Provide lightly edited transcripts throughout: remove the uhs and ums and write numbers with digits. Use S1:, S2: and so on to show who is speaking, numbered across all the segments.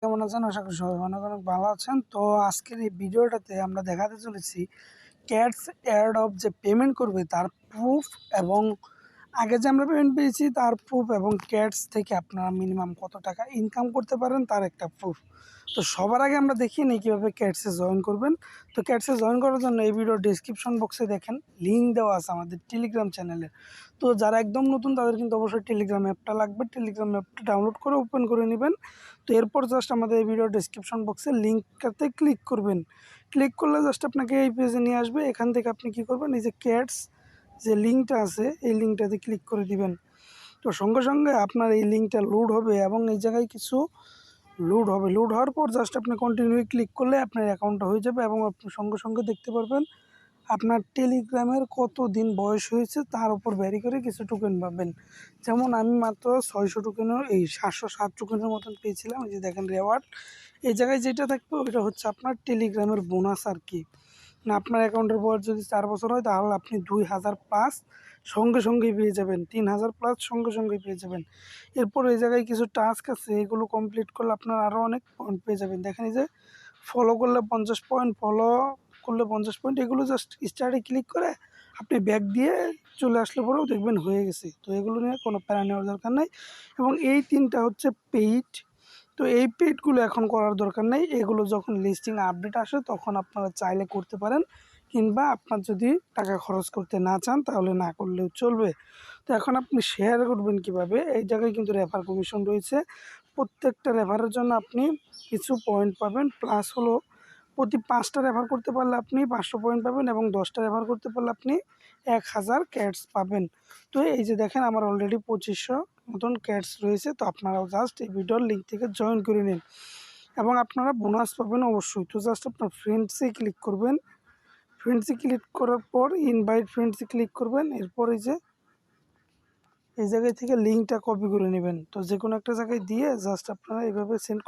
S1: কেমন আছেন? আশা করি সবাই অনেক অনেক ভালো আছেন। তো আজকের এই ভিডিওটাতে আমরা দেখাতে চলেছি ক্যাটস এয়ারড্রপ যে পেমেন্ট করবে তার প্রুফ এবং আগে যে আমরা পেমেন্ট পেয়েছি তার প্রুফ এবং ক্যাটস থেকে আপনারা মিনিমাম কত টাকা ইনকাম করতে পারেন তার একটা প্রুফ। তো সবার আগে আমরা দেখিয়ে নিই কীভাবে ক্যাটসে জয়েন করবেন। তো ক্যাটসে জয়েন করার জন্য এই ভিডিওর ডিসক্রিপশন বক্সে দেখেন লিঙ্ক দেওয়া আছে আমাদের টেলিগ্রাম চ্যানেলের। তো যারা একদম নতুন তাদের কিন্তু অবশ্যই টেলিগ্রাম অ্যাপটা লাগবে। টেলিগ্রাম অ্যাপটা ডাউনলোড করে ওপেন করে নেবেন। তো এরপর জাস্ট আমাদের এই ভিডিও ডিসক্রিপশন বক্সে লিঙ্কটাতে ক্লিক করবেন। ক্লিক করলে জাস্ট আপনাকে এই পেজে নিয়ে আসবে। এখান থেকে আপনি কি করবেন, এই যে ক্যাটস যে লিঙ্কটা আছে এই লিঙ্কটাতে ক্লিক করে দিবেন। তো সঙ্গে সঙ্গে আপনার এই লিঙ্কটা লোড হবে এবং এই জায়গায় কিছু লোড হবে। লোড হওয়ার পর জাস্ট আপনি কন্টিনিউ ক্লিক করলে আপনার অ্যাকাউন্টটা হয়ে যাবে এবং আপনি সঙ্গে সঙ্গে দেখতে পারবেন আপনার টেলিগ্রামের কত দিন বয়স হয়েছে তার উপর ভ্যারি করে কিছু টোকেন পাবেন। যেমন আমি মাত্র 600 টোকেনের 707 টোকেনের মতন পেয়েছিলাম। এই যে দেখেন রেওয়ার্ড, এই জায়গায় যেটা থাকবে ওইটা হচ্ছে আপনার টেলিগ্রামের বোনাস আর কি। না, আপনার অ্যাকাউন্টের বয়স যদি 4 বছর হয় তাহলে আপনি 2000 প্লাস সঙ্গে সঙ্গেই পেয়ে যাবেন, 3000 প্লাস সঙ্গে সঙ্গেই পেয়ে যাবেন। এরপর এই জায়গায় কিছু টাস্ক আছে, এগুলো কমপ্লিট করলে আপনার আরও অনেক পয়েন্ট পেয়ে যাবেন। দেখেন এই যে ফলো করলে 50 পয়েন্ট, ফলো করলে 50 পয়েন্ট, এগুলো জাস্ট স্টার্টে ক্লিক করে আপনি ব্যাক দিয়ে চলে আসলে পরেও দেখবেন হয়ে গেছে। তো এগুলো নিয়ে কোনো প্যারা নেওয়ার দরকার নেই। এবং এই 3টা হচ্ছে পেইড। তো এই পেইডগুলো এখন করার দরকার নেই, এগুলো যখন লিস্টিং আপডেট আসে তখন আপনারা চাইলে করতে পারেন, কিংবা আপনার যদি টাকা খরচ করতে না চান তাহলে না করলেও চলবে। তো এখন আপনি শেয়ার করবেন কিভাবে, এই জায়গায় কিন্তু রেফার কমিশন রয়েছে। প্রত্যেকটা রেফারের জন্য আপনি কিছু পয়েন্ট পাবেন, প্লাস হলো প্রতি 5টা রেফার করতে পারলে আপনি 500 পয়েন্ট পাবেন এবং 10টা রেফার করতে পারলে আপনি 1000 ক্যাটস পাবেন। তো এই যে দেখেন আমার অলরেডি 2500 মতন ক্যাটস রয়েছে। তো আপনারাও জাস্ট এই ভিডিওর লিঙ্ক থেকে জয়েন করে নিন এবং আপনারা বোনাস পাবেন অবশ্যই। তো জাস্ট আপনার ফ্রেন্ডসে ক্লিক করবেন। ফ্রেন্ডসে ক্লিক করার পর ইনভাইট ফ্রেন্ডসে ক্লিক করবেন। এরপর এই জায়গায় থেকে লিঙ্কটা কপি করে নেবেন। তো যে কোনো একটা জায়গায় দিয়ে জাস্ট আপনারা এইভাবে সেন্ড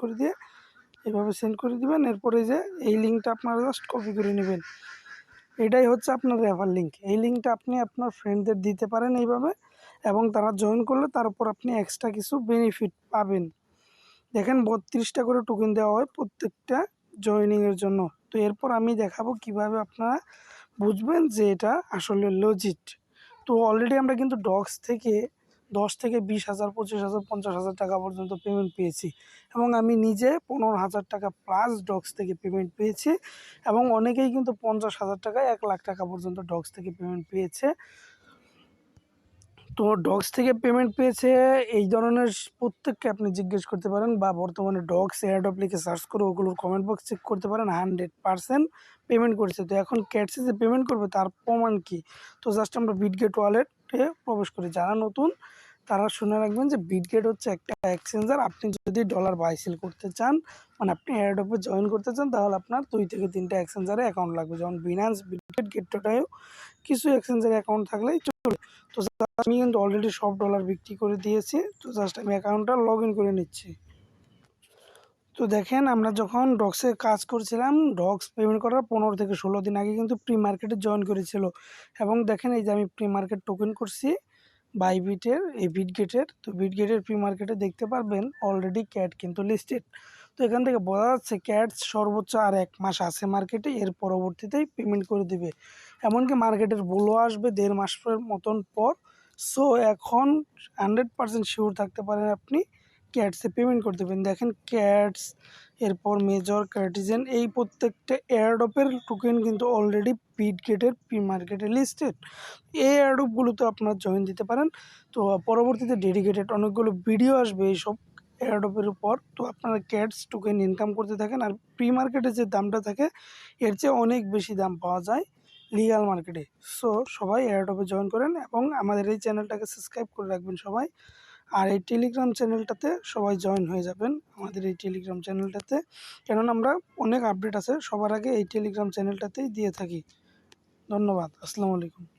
S1: করে দিবেন। এরপরে যে এই লিঙ্কটা আপনারা জাস্ট কপি করে নেবেন। এটাই হচ্ছে আপনার রেফার লিঙ্ক। এই লিঙ্কটা আপনি আপনার ফ্রেন্ডদের দিতে পারেন এইভাবে, এবং তারা জয়েন করলে তার উপর আপনি এক্সট্রা কিছু বেনিফিট পাবেন। দেখেন 32টা করে টোকেন দেওয়া হয় প্রত্যেকটা জয়েনিংয়ের জন্য। তো এরপর আমি দেখাবো কিভাবে আপনারা বুঝবেন যে এটা আসলে লজিট। তো অলরেডি আমরা কিন্তু ডক্স থেকে 10 থেকে 20,000, 25,000, 50,000 টাকা পর্যন্ত পেমেন্ট পেয়েছি এবং আমি নিজে 15,000 টাকা প্লাস ডক্স থেকে পেমেন্ট পেয়েছি এবং অনেকেই কিন্তু 50,000 টাকা 1,00,000 টাকা পর্যন্ত ডক্স থেকে পেমেন্ট পেয়েছে। তো ডগস থেকে পেমেন্ট পেয়েছে এই ধরনের প্রত্যেককে আপনি জিজ্ঞেস করতে পারেন, বা বর্তমানে ডগস এয়ারড্রপ লিখে সার্চ করে ওগুলোর কমেন্ট বক্স চেক করতে পারেন, 100% পেমেন্ট করেছে। তো এখন ক্যাটসে যে পেমেন্ট করবে তার প্রমাণ কি? তো জাস্ট আমরা বিটগেট ওয়ালেটে প্রবেশ করি। যারা নতুন তারা শুনে রাখবেন যে বিটগেট হচ্ছে একটা এক্সচেঞ্জার। আপনি যদি ডলার বাই সেল করতে চান, মানে আপনি এয়ারড্রপে জয়েন করতে চান, তাহলে আপনার 2 থেকে 3টা এক্সচেঞ্জারে অ্যাকাউন্ট লাগবে, যেমন বিনান্স, বিটগেট, গেটটোটায়ও কিছু এক্সচেঞ্জারে অ্যাকাউন্ট থাকলেই চলবে। তো আমি কিন্তু অলরেডি সব ডলার বিক্রি করে দিয়েছি। তো জাস্ট আমি অ্যাকাউন্টটা লগ ইন করে নিচ্ছি। তো দেখেন আমরা যখন ডক্সে কাজ করছিলাম, ডক্স পেমেন্ট করার 15 থেকে 16 দিন আগে কিন্তু প্রি মার্কেটে জয়েন করেছিল। এবং দেখেন এই যে আমি প্রি মার্কেট টোকেন করছি বাইবিটের, এই বিটগেটের। তো বিটগেটের প্রি মার্কেটে দেখতে পারবেন অলরেডি ক্যাট কিন্তু লিস্টেড। তো এখান থেকে বোঝা যাচ্ছে ক্যাট সর্বোচ্চ আর 1 মাস আছে মার্কেটে, এর পরবর্তীতেই পেমেন্ট করে দিবে। এমনকি মার্কেটের বলো আসবে 1.5 মাসের মতন পর। সো এখন 100% শিওর থাকতে পারেন আপনি ক্যাটসে পেমেন্ট করতে পারেন। দেখেন ক্যাটস, এরপর মেজর, কার্টিজেন, এই প্রত্যেকটা এয়ারড্রপের টোকেন কিন্তু অলরেডি বিটগেটের প্রি মার্কেটে লিস্টেড। এই এয়ারড্রপগুলোতে আপনারা জয়েন দিতে পারেন। তো পরবর্তীতে ডেডিকেটেড অনেকগুলো ভিডিও আসবে এইসব এয়ারড্রপের উপর। তো আপনারা ক্যাটস টোকেন ইনকাম করতে থাকেন, আর প্রি মার্কেটে যে দামটা থাকে এর চেয়ে অনেক বেশি দাম পাওয়া যায় লিগ্যাল মার্কেটে। সো সবাই এয়ারড্রপে জয়েন করেন এবং আমাদের এই চ্যানেলটাকে সাবস্ক্রাইব করে রাখবেন সবাই। আর এই টেলিগ্রাম চ্যানেলটাতে সবাই জয়েন হয়ে যাবেন, আমাদের এই টেলিগ্রাম চ্যানেলটাতে, কেননা আমরা অনেক আপডেট আছে সবার আগে এই টেলিগ্রাম চ্যানেলটাতেই দিয়ে থাকি। ধন্যবাদ। আসসালামু আলাইকুম।